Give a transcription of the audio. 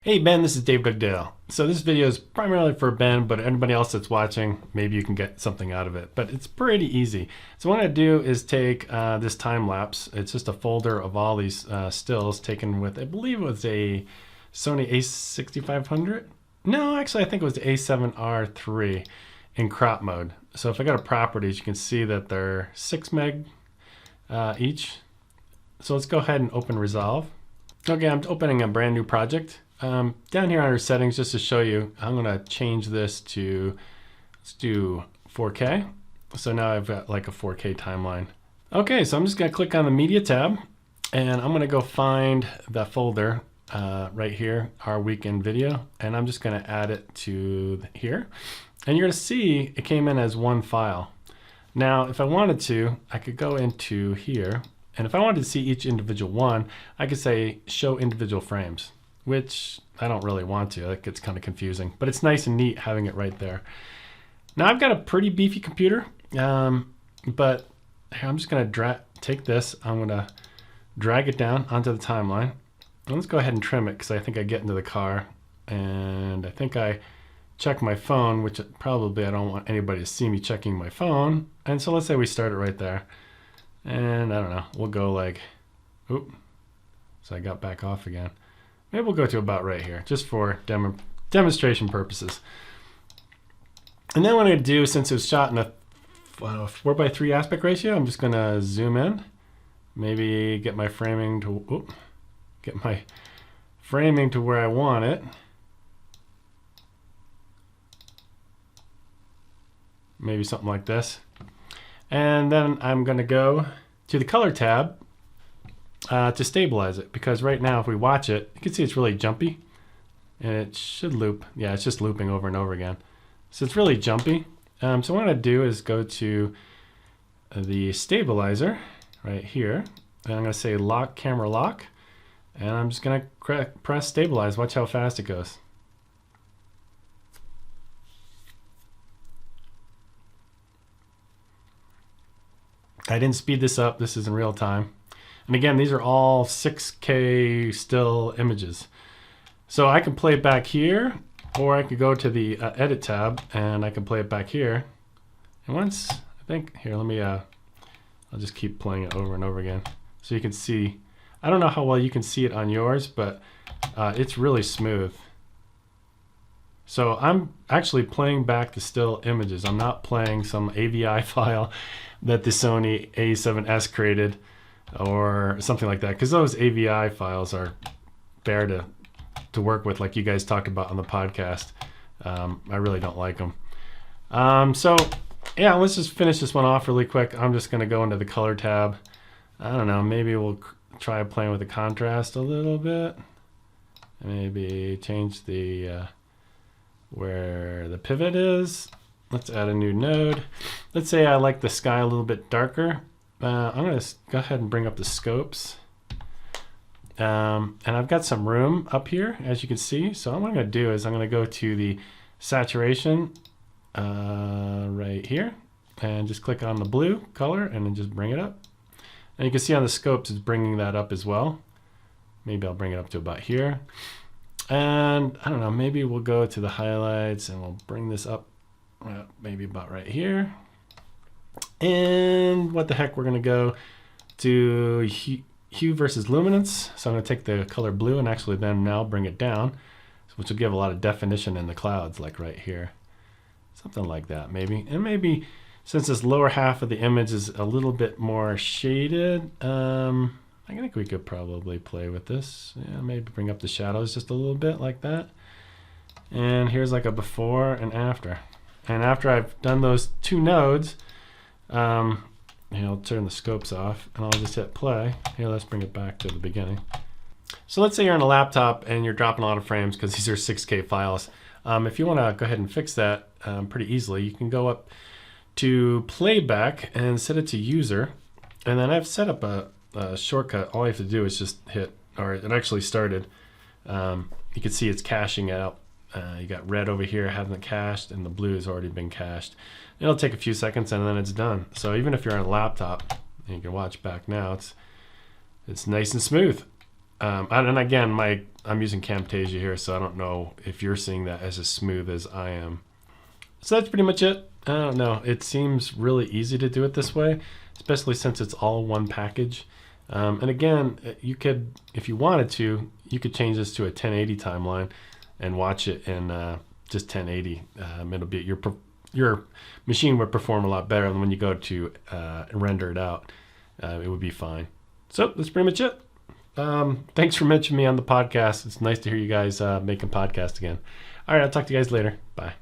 Hey Ben, this is Dave Dugdale. So this video is primarily for Ben, but anybody else that's watching, maybe you can get something out of it. But it's pretty easy. So what I do is take this time lapse. It's just a folder of all these stills taken with, I believe it was a Sony a6500. No, actually I think it was the a7R III in crop mode. So if I go to properties, you can see that they're 6 meg each. So let's go ahead and open Resolve. Okay, I'm opening a brand new project. Down here under settings, just to show you, I'm going to change this to, let's do 4K. So now I've got like a 4K timeline. Okay, so I'm just going to click on the media tab and I'm going to go find that folder right here, our weekend video, and I'm just going to add it to here. And you're going to see it came in as one file. Now, if I wanted to, I could go into here, and if I wanted to see each individual one, I could say show individual frames, which I don't really want to. That gets kind of confusing, but it's nice and neat having it right there. Now I've got a pretty beefy computer, but I'm just gonna take this, I'm gonna drag it down onto the timeline. And let's go ahead and trim it because I think I get into the car and I think I check my phone, which probably I don't want anybody to see me checking my phone. And so let's say we start it right there. And I don't know, we'll go like, oop, so I got back off again. Maybe we'll go to about right here, just for demonstration purposes. And then what I'm gonna do, since it was shot in a 4:3 aspect ratio, I'm just gonna zoom in, maybe get my framing to, where I want it. Maybe something like this. And then I'm gonna go to the color tab to stabilize it, because right now if we watch it, you can see it's really jumpy and it should loop. Yeah, it's just looping over and over again. So it's really jumpy. So what I'm gonna do is go to the stabilizer right here, and I'm gonna say lock camera lock, and I'm just gonna press stabilize. Watch how fast it goes. I didn't speed this up, this is in real time. And again, these are all 6K still images. So I can play it back here, or I could go to the edit tab and I can play it back here. And once, I think, here, let me, I'll just keep playing it over and over again. So you can see, I don't know how well you can see it on yours, but it's really smooth. So I'm actually playing back the still images. I'm not playing some AVI file that the Sony A7S created or something like that, because those AVI files are fair to work with, like you guys talked about on the podcast. I really don't like them. So yeah, let's just finish this one off really quick. I'm just gonna go into the color tab. I don't know, maybe we'll try playing with the contrast a little bit. Maybe change the where the pivot is. Let's add a new node. Let's say I like the sky a little bit darker. I'm going to go ahead and bring up the scopes. And I've got some room up here, as you can see. So what I'm going to do is I'm going to go to the saturation right here and just click on the blue color and then just bring it up. And you can see on the scopes it's bringing that up as well. Maybe I'll bring it up to about here. And I don't know, maybe we'll go to the highlights and we'll bring this up maybe about right here. And what the heck, we're gonna go to hue versus luminance. So I'm gonna take the color blue and actually then now bring it down, which will give a lot of definition in the clouds, like right here. Something like that maybe. And maybe since this lower half of the image is a little bit more shaded, I think we could probably play with this. Yeah, maybe bring up the shadows just a little bit like that. And here's like a before and after. And after I've done those two nodes, I'll turn the scopes off and I'll just hit play. Here, let's bring it back to the beginning. So let's say you're on a laptop and you're dropping a lot of frames because these are 6K files. If you want to go ahead and fix that pretty easily, you can go up to playback and set it to user. And then I've set up a shortcut. All I have to do is just hit, or it actually started. You can see it's caching out. You got red over here, hasn't cached, and the blue has already been cached. It'll take a few seconds and then it's done. So even if you're on a laptop, and you can watch back now, it's nice and smooth. And again, I'm using Camtasia here, so I don't know if you're seeing that as smooth as I am. So that's pretty much it. I don't know. It seems really easy to do it this way, especially since it's all one package. And again, you could, if you wanted to, you could change this to a 1080 timeline and watch it in just 1080. It'll be your machine would perform a lot better than when you go to render it out. It would be fine. So that's pretty much it. Thanks for mentioning me on the podcast. It's nice to hear you guys making podcasts again. All right, I'll talk to you guys later. Bye.